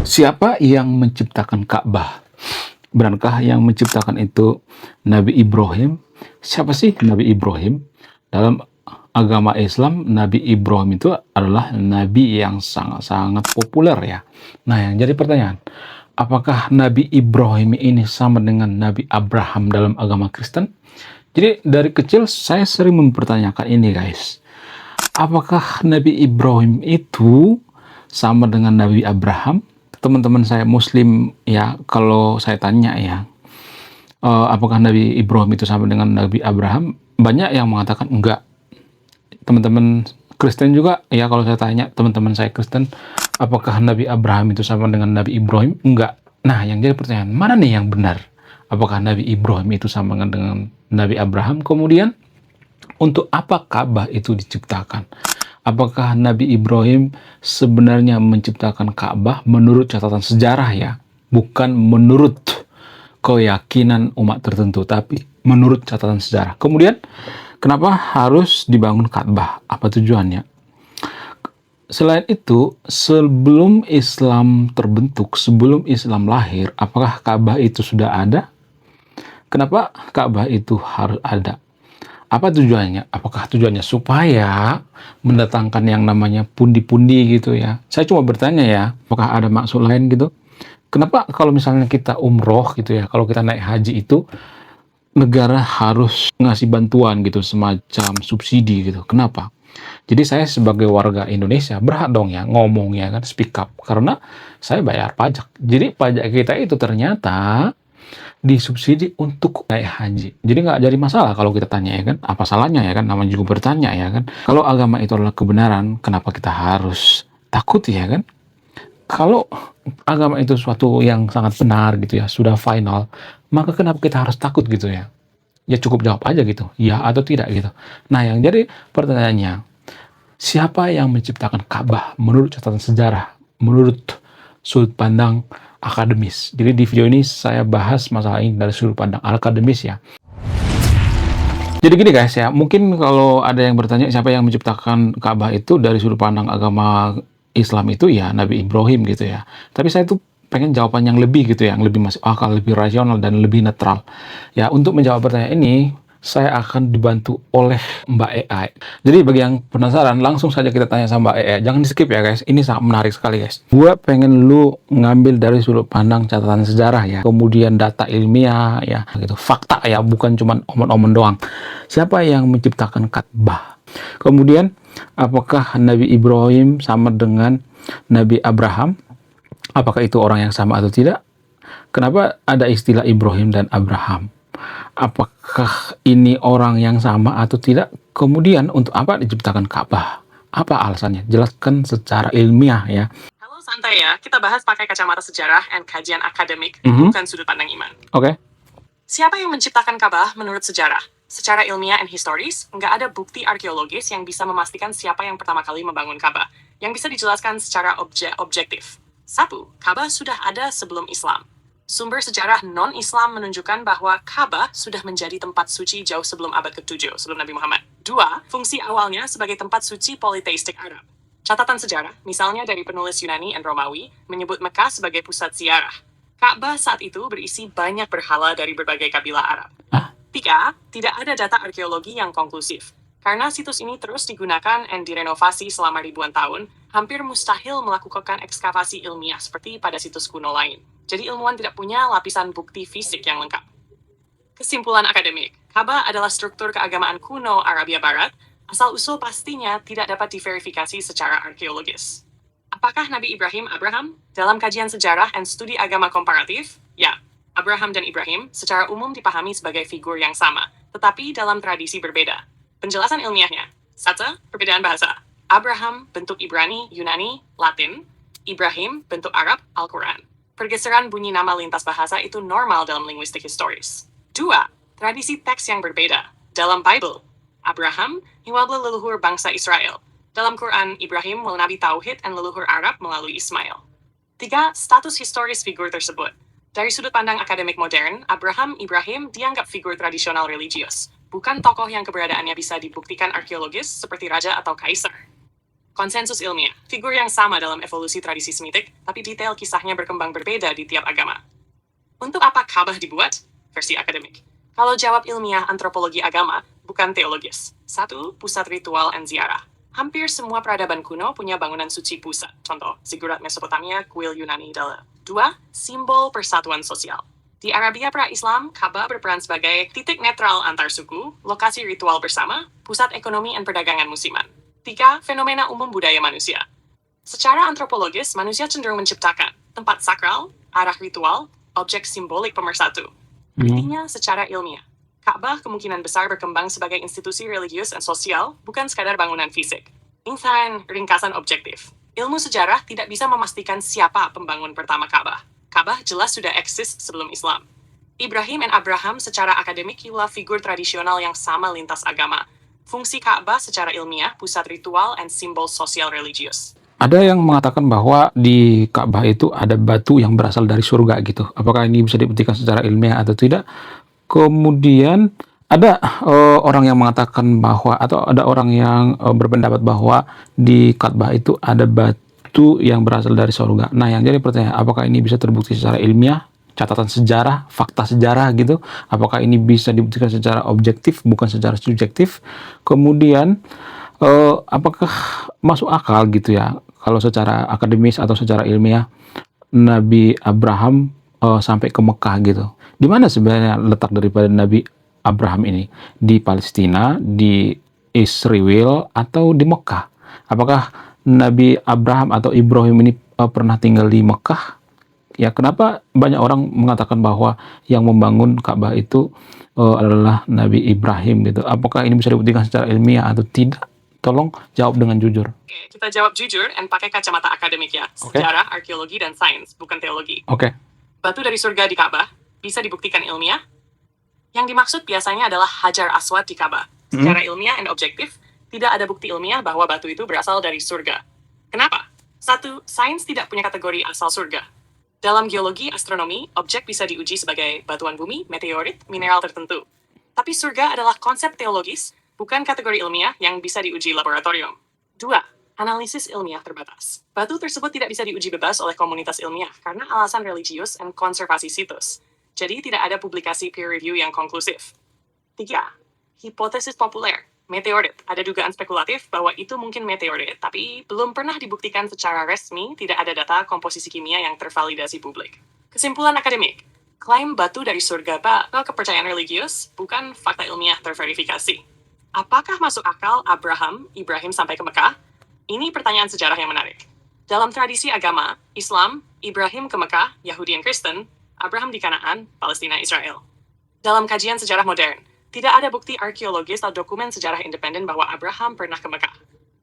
Siapa yang menciptakan Ka'bah? Benarkah yang menciptakan itu Nabi Ibrahim? Siapa sih Nabi Ibrahim? Dalam agama Islam, Nabi Ibrahim itu adalah nabi yang sangat-sangat populer ya. Nah, yang jadi pertanyaan, apakah Nabi Ibrahim ini sama dengan Nabi Abraham dalam agama Kristen? Jadi dari kecil saya sering mempertanyakan ini guys. Apakah Nabi Ibrahim itu sama dengan Nabi Abraham? Teman-teman saya Muslim ya, kalau saya tanya ya, apakah Nabi Ibrahim itu sama dengan Nabi Abraham? Banyak yang mengatakan enggak. Teman-teman Kristen juga ya, kalau saya tanya teman-teman saya Kristen, apakah Nabi Abraham itu sama dengan Nabi Ibrahim? Enggak. Nah, yang jadi pertanyaan, mana nih yang benar? Apakah Nabi Ibrahim itu sama dengan Nabi Abraham? Kemudian, untuk apa Ka'bah itu diciptakan? Apakah Nabi Ibrahim sebenarnya menciptakan Ka'bah menurut catatan sejarah ya? Bukan menurut keyakinan umat tertentu, tapi menurut catatan sejarah. Kemudian, kenapa harus dibangun Ka'bah? Apa tujuannya? Selain itu, sebelum Islam terbentuk, sebelum Islam lahir, apakah Ka'bah itu sudah ada? Kenapa Ka'bah itu harus ada? Apa tujuannya? Apakah tujuannya supaya mendatangkan yang namanya pundi-pundi gitu ya? Saya cuma bertanya ya, apakah ada maksud lain gitu? Kenapa kalau misalnya kita umroh gitu ya, kalau kita naik haji itu, negara harus ngasih bantuan gitu, semacam subsidi gitu. Kenapa? Jadi saya sebagai warga Indonesia berhak dong ya ngomong ya kan, speak up. Karena saya bayar pajak. Jadi pajak kita itu ternyata disubsidi untuk naik haji. Jadi nggak jadi masalah kalau kita tanya ya kan, apa salahnya ya kan, namanya juga bertanya ya kan. Kalau agama itu adalah kebenaran, kenapa kita harus takut ya kan? Kalau agama itu suatu yang sangat benar gitu ya, sudah final, maka kenapa kita harus takut gitu ya? Ya cukup jawab aja gitu, ya atau tidak gitu. Nah, yang jadi pertanyaannya, siapa yang menciptakan Ka'bah menurut catatan sejarah, menurut sudut pandang akademis? Jadi di video ini saya bahas masalah ini dari sudut pandang akademis ya. Jadi gini guys ya, mungkin kalau ada yang bertanya siapa yang menciptakan Ka'bah itu dari sudut pandang agama Islam itu ya Nabi Ibrahim gitu ya. Tapi saya tuh pengen jawaban yang lebih gitu ya, yang lebih masuk akal, lebih rasional dan lebih netral. Ya, untuk menjawab pertanyaan ini saya akan dibantu oleh Mbak AI. Jadi bagi yang penasaran, langsung saja kita tanya sama Mbak AI. Jangan di skip ya guys, ini sangat menarik sekali guys. Gua pengen lu ngambil dari sudut pandang catatan sejarah ya, kemudian data ilmiah ya, gitu, fakta ya, bukan cuma omong-omong doang. Siapa yang menciptakan Ka'bah? Kemudian, apakah Nabi Ibrahim sama dengan Nabi Abraham? Apakah itu orang yang sama atau tidak? Kenapa ada istilah Ibrahim dan Abraham? Apakah ini orang yang sama atau tidak? Kemudian untuk apa diciptakan Ka'bah? Apa alasannya? Jelaskan secara ilmiah ya. Halo santai ya, kita bahas pakai kacamata sejarah dan kajian akademik, bukan sudut pandang iman. Oke. Siapa yang menciptakan Ka'bah menurut sejarah? Secara ilmiah dan historis, nggak ada bukti arkeologis yang bisa memastikan siapa yang pertama kali membangun Ka'bah, yang bisa dijelaskan secara objektif. 1. Ka'bah sudah ada sebelum Islam. Sumber sejarah non-Islam menunjukkan bahwa Ka'bah sudah menjadi tempat suci jauh sebelum abad ke-7, sebelum Nabi Muhammad. 2. Fungsi awalnya sebagai tempat suci politeistik Arab. Catatan sejarah, misalnya dari penulis Yunani dan Romawi, menyebut Mekah sebagai pusat ziarah. Ka'bah saat itu berisi banyak berhala dari berbagai kabilah Arab. 3. Tidak ada data arkeologi yang konklusif. Karena situs ini terus digunakan dan direnovasi selama ribuan tahun, hampir mustahil melakukan ekskavasi ilmiah seperti pada situs kuno lain. Jadi ilmuwan tidak punya lapisan bukti fisik yang lengkap. Kesimpulan akademik, Ka'bah adalah struktur keagamaan kuno Arabia Barat, asal-usul pastinya tidak dapat diverifikasi secara arkeologis. Apakah Nabi Ibrahim Abraham? Dalam kajian sejarah dan studi agama komparatif, ya, Abraham dan Ibrahim secara umum dipahami sebagai figur yang sama, tetapi dalam tradisi berbeda. Penjelasan ilmiahnya, 1. Perbedaan bahasa. Abraham bentuk Ibrani, Yunani, Latin. Ibrahim bentuk Arab, Al-Quran. Pergeseran bunyi nama lintas bahasa itu normal dalam linguistik historis. 2. Tradisi teks yang berbeda. Dalam Bible, Abraham hiwabla leluhur bangsa Israel. Dalam Quran, Ibrahim menabi tauhid dan leluhur Arab melalui Ismail. 3. Status historis figur tersebut. Dari sudut pandang akademik modern, Ibrahim dianggap figur tradisional religius, bukan tokoh yang keberadaannya bisa dibuktikan arkeologis seperti raja atau kaisar. Konsensus ilmiah, figur yang sama dalam evolusi tradisi Semitik, tapi detail kisahnya berkembang berbeda di tiap agama. Untuk apa Ka'bah dibuat? Versi akademik. Kalau jawab ilmiah antropologi agama, bukan teologis. 1. Pusat ritual dan ziarah. Hampir semua peradaban kuno punya bangunan suci pusat. Contoh, Ziggurat Mesopotamia, kuil Yunani Dala. 2. Simbol persatuan sosial. Di Arabia pra-Islam, Ka'bah berperan sebagai titik netral antar suku, lokasi ritual bersama, pusat ekonomi dan perdagangan musiman. 3. Fenomena umum budaya manusia. Secara antropologis, manusia cenderung menciptakan tempat sakral, arah ritual, objek simbolik pemersatu. Buktinya secara ilmiah. Ka'bah kemungkinan besar berkembang sebagai institusi religius dan sosial, bukan sekadar bangunan fisik. Insan ringkasan objektif. Ilmu sejarah tidak bisa memastikan siapa pembangun pertama Ka'bah. Ka'bah jelas sudah eksis sebelum Islam. Ibrahim dan Abraham secara akademik ialah figur tradisional yang sama lintas agama. Fungsi Ka'bah secara ilmiah, pusat ritual dan simbol sosial religius. Ada yang mengatakan bahwa di Ka'bah itu ada batu yang berasal dari surga gitu. Apakah ini bisa dibuktikan secara ilmiah atau tidak? Kemudian ada orang yang mengatakan bahwa, atau ada orang yang berpendapat bahwa di Ka'bah itu ada batu yang berasal dari surga. Nah, yang jadi pertanyaan, apakah ini bisa terbukti secara ilmiah? Catatan sejarah, fakta sejarah gitu. Apakah ini bisa dibuktikan secara objektif, bukan secara subjektif? Kemudian, apakah masuk akal gitu ya, kalau secara akademis atau secara ilmiah, Nabi Abraham sampai ke Mekah gitu. Di mana sebenarnya letak daripada Nabi Abraham ini? Di Palestina, di Israel, atau di Mekah? Apakah Nabi Abraham atau Ibrahim ini pernah tinggal di Mekah? Ya, kenapa banyak orang mengatakan bahwa yang membangun Ka'bah itu adalah Nabi Ibrahim gitu? Apakah ini bisa dibuktikan secara ilmiah atau tidak? Tolong jawab dengan jujur. Oke, kita jawab jujur dan pakai kacamata akademik ya. Sejarah, arkeologi, dan sains, bukan teologi. Oke. Batu dari surga di Ka'bah bisa dibuktikan ilmiah. Yang dimaksud biasanya adalah Hajar Aswad di Ka'bah. Secara ilmiah dan objektif, tidak ada bukti ilmiah bahwa batu itu berasal dari surga. Kenapa? 1. Sains tidak punya kategori asal surga. Dalam geologi, astronomi, objek bisa diuji sebagai batuan bumi, meteorit, mineral tertentu. Tapi surga adalah konsep teologis, bukan kategori ilmiah yang bisa diuji laboratorium. 2. Analisis ilmiah terbatas. Batu tersebut tidak bisa diuji bebas oleh komunitas ilmiah karena alasan religius dan konservasi situs. Jadi tidak ada publikasi peer review yang konklusif. 3. Hipotesis populer. Meteorit. Ada dugaan spekulatif bahwa itu mungkin meteorit, tapi belum pernah dibuktikan secara resmi, tidak ada data komposisi kimia yang tervalidasi publik. Kesimpulan akademik. Klaim batu dari surga bakal kepercayaan religius, bukan fakta ilmiah terverifikasi. Apakah masuk akal Ibrahim sampai ke Mekah? Ini pertanyaan sejarah yang menarik. Dalam tradisi agama, Islam, Ibrahim ke Mekah, Yahudi dan Kristen, Abraham di Kanaan, Palestina, Israel. Dalam kajian sejarah modern, tidak ada bukti arkeologis atau dokumen sejarah independen bahwa Abraham pernah ke Mekah.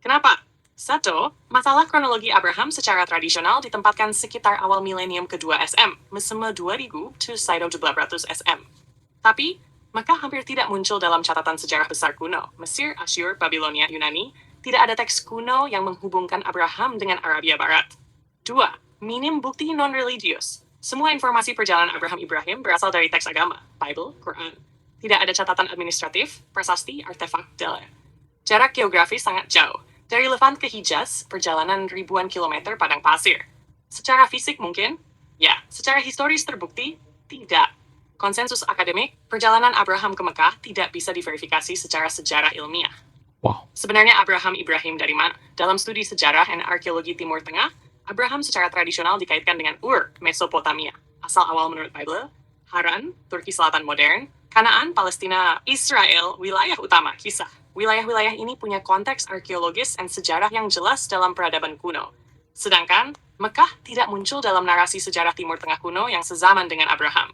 Kenapa? 1. Masalah kronologi Abraham secara tradisional ditempatkan sekitar awal milenium kedua SM, mesema 2000 to Saido 1800 SM. Tapi, Mekah hampir tidak muncul dalam catatan sejarah besar kuno. Mesir, Asyur, Babilonia, Yunani, tidak ada teks kuno yang menghubungkan Abraham dengan Arabia Barat. 2. Minim bukti non-religius. Semua informasi perjalanan Abraham Ibrahim berasal dari teks agama, Bible, Quran. Tidak ada catatan administratif, prasasti, artefak, data. Jarak geografis sangat jauh. Dari Levant ke Hijaz, perjalanan ribuan kilometer padang pasir. Secara fisik mungkin? Ya. Secara historis terbukti? Tidak. Konsensus akademik, perjalanan Abraham ke Mekah tidak bisa diverifikasi secara sejarah ilmiah. Wow. Sebenarnya Abraham Ibrahim dari mana? Dalam studi sejarah dan arkeologi Timur Tengah, Abraham secara tradisional dikaitkan dengan Ur, Mesopotamia, asal awal menurut Bible, Haran, Turki Selatan modern, Kanaan, Palestina, Israel, wilayah utama, kisah. Wilayah-wilayah ini punya konteks arkeologis dan sejarah yang jelas dalam peradaban kuno. Sedangkan, Mekah tidak muncul dalam narasi sejarah Timur Tengah kuno yang sezaman dengan Abraham.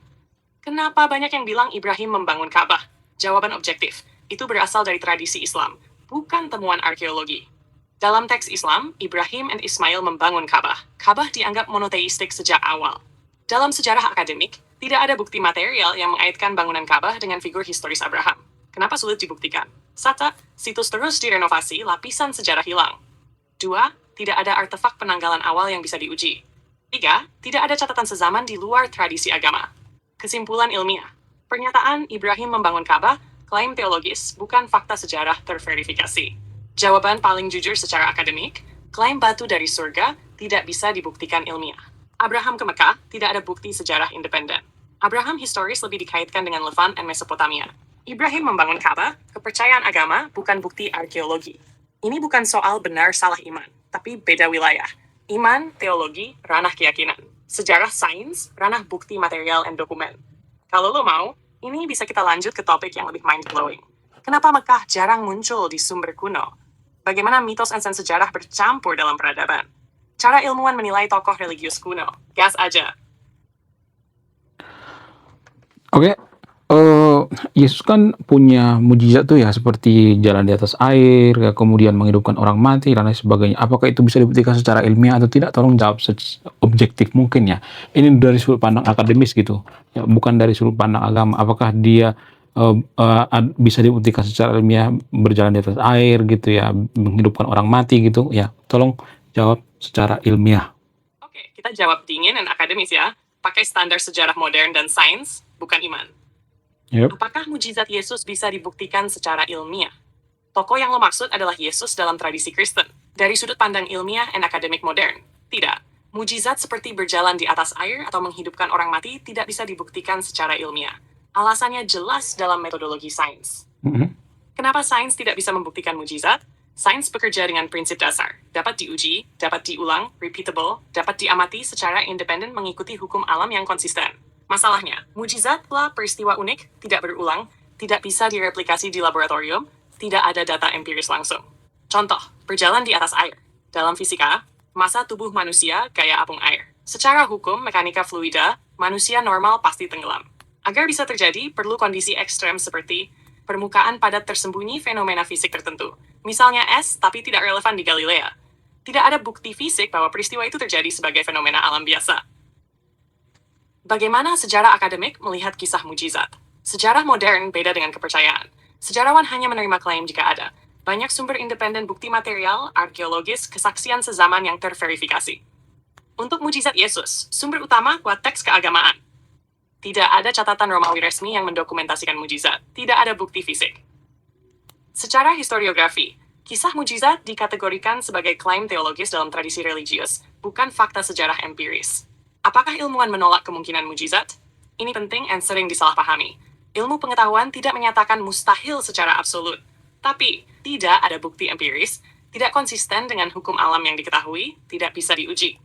Kenapa banyak yang bilang Ibrahim membangun Ka'bah? Jawaban objektif, itu berasal dari tradisi Islam, bukan temuan arkeologi. Dalam teks Islam, Ibrahim dan Ismail membangun Ka'bah. Ka'bah dianggap monoteistik sejak awal. Dalam sejarah akademik, tidak ada bukti material yang mengaitkan bangunan Ka'bah dengan figur historis Abraham. Kenapa sulit dibuktikan? 1. Situs terus direnovasi, lapisan sejarah hilang. 2. Tidak ada artefak penanggalan awal yang bisa diuji. 3. Tidak ada catatan sezaman di luar tradisi agama. Kesimpulan ilmiah. Pernyataan Ibrahim membangun Ka'bah, klaim teologis, bukan fakta sejarah terverifikasi. Jawaban paling jujur secara akademik, klaim batu dari surga tidak bisa dibuktikan ilmiah. Abraham ke Mekah tidak ada bukti sejarah independen. Abraham historis lebih dikaitkan dengan Levant dan Mesopotamia. Ibrahim membangun Ka'bah, kepercayaan agama, bukan bukti arkeologi. Ini bukan soal benar salah iman, tapi beda wilayah. Iman, teologi, ranah keyakinan. Sejarah sains, ranah bukti material dan dokumen. Kalau lo mau, ini bisa kita lanjut ke topik yang lebih mind-blowing. Kenapa Mekah jarang muncul di sumber kuno? Bagaimana mitos dan sejarah bercampur dalam peradaban? Cara ilmuwan menilai tokoh religius kuno. Gas aja. Oke, Yesus kan punya mujizat tuh ya, seperti jalan di atas air, ya, kemudian menghidupkan orang mati, dan lain sebagainya. Apakah itu bisa dibuktikan secara ilmiah atau tidak? Tolong jawab objektif mungkin ya. Ini dari sudut pandang akademis gitu, ya, bukan dari sudut pandang agama. Apakah dia bisa dibuktikan secara ilmiah berjalan di atas air gitu ya, menghidupkan orang mati gitu ya? Tolong jawab secara ilmiah. Oke, kita jawab dingin dan akademis ya. Pakai standar sejarah modern dan sains, bukan iman. Yep. Apakah mujizat Yesus bisa dibuktikan secara ilmiah? Tokoh yang lo maksud adalah Yesus dalam tradisi Kristen. Dari sudut pandang ilmiah dan akademik modern, tidak. Mujizat seperti berjalan di atas air atau menghidupkan orang mati tidak bisa dibuktikan secara ilmiah. Alasannya jelas dalam metodologi sains. Kenapa sains tidak bisa membuktikan mujizat? Sains bekerja dengan prinsip dasar. Dapat diuji, dapat diulang, repeatable, dapat diamati secara independen mengikuti hukum alam yang konsisten. Masalahnya, mujizatlah peristiwa unik, tidak berulang, tidak bisa direplikasi di laboratorium, tidak ada data empiris langsung. Contoh, berjalan di atas air. Dalam fisika, massa tubuh manusia gaya apung air. Secara hukum mekanika fluida, manusia normal pasti tenggelam. Agar bisa terjadi, perlu kondisi ekstrem seperti permukaan padat tersembunyi fenomena fisik tertentu. Misalnya es, tapi tidak relevan di Galilea. Tidak ada bukti fisik bahwa peristiwa itu terjadi sebagai fenomena alam biasa. Bagaimana sejarah akademik melihat kisah mujizat? Sejarah modern beda dengan kepercayaan. Sejarawan hanya menerima klaim jika ada banyak sumber independen bukti material, arkeologis, kesaksian sezaman yang terverifikasi. Untuk mujizat Yesus, sumber utama kuat teks keagamaan. Tidak ada catatan Romawi resmi yang mendokumentasikan mujizat. Tidak ada bukti fisik. Secara historiografi, kisah mujizat dikategorikan sebagai klaim teologis dalam tradisi religius, bukan fakta sejarah empiris. Apakah ilmuwan menolak kemungkinan mujizat? Ini penting dan sering disalahpahami. Ilmu pengetahuan tidak menyatakan mustahil secara absolut. Tapi, tidak ada bukti empiris, tidak konsisten dengan hukum alam yang diketahui, tidak bisa diuji.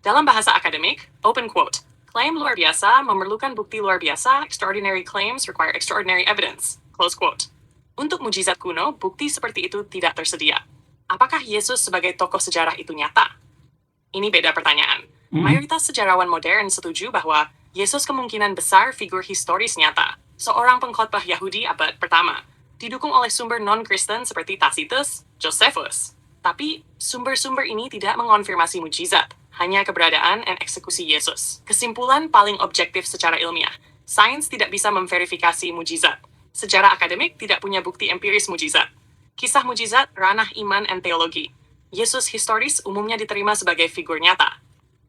Dalam bahasa akademik, open quote, klaim luar biasa memerlukan bukti luar biasa, extraordinary claims require extraordinary evidence, close quote. Untuk mujizat kuno, bukti seperti itu tidak tersedia. Apakah Yesus sebagai tokoh sejarah itu nyata? Ini beda pertanyaan. Mayoritas sejarawan modern setuju bahwa Yesus kemungkinan besar figur historis nyata, seorang pengkhotbah Yahudi abad pertama, didukung oleh sumber non-Kristen seperti Tacitus, Josephus. Tapi, sumber-sumber ini tidak mengonfirmasi mujizat, hanya keberadaan dan eksekusi Yesus. Kesimpulan paling objektif secara ilmiah, sains tidak bisa memverifikasi mujizat. Sejarah akademik tidak punya bukti empiris mujizat. Kisah mujizat, ranah iman dan teologi. Yesus historis umumnya diterima sebagai figur nyata.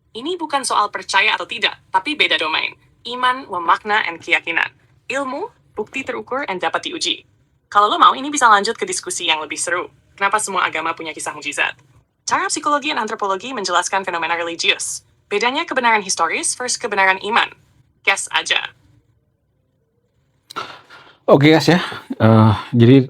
Ini bukan soal percaya atau tidak, tapi beda domain. Iman, makna, dan keyakinan. Ilmu, bukti terukur, dan dapat diuji. Kalau lo mau, ini bisa lanjut ke diskusi yang lebih seru. Kenapa semua agama punya kisah mujizat? Cara psikologi dan antropologi menjelaskan fenomena religius. Bedanya kebenaran historis versus kebenaran iman. Guess aja. Oke guys ya, jadi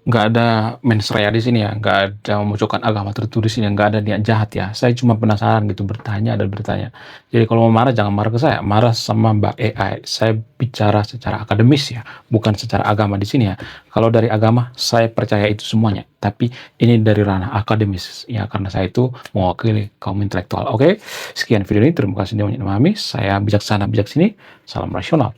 nggak ada mens rea di sini ya, nggak ada memunculkan agama tertentu di sini, nggak ada niat jahat ya. Saya cuma penasaran gitu, bertanya dan bertanya. Jadi kalau mau marah jangan marah ke saya, marah sama Mbak AI. Saya bicara secara akademis ya, bukan secara agama di sini ya. Kalau dari agama saya percaya itu semuanya, tapi ini dari ranah akademis ya, karena saya itu mewakili kaum intelektual. Oke, sekian video ini, terima kasih sudah memahami. Saya bijaksana bijak sini, salam rasional.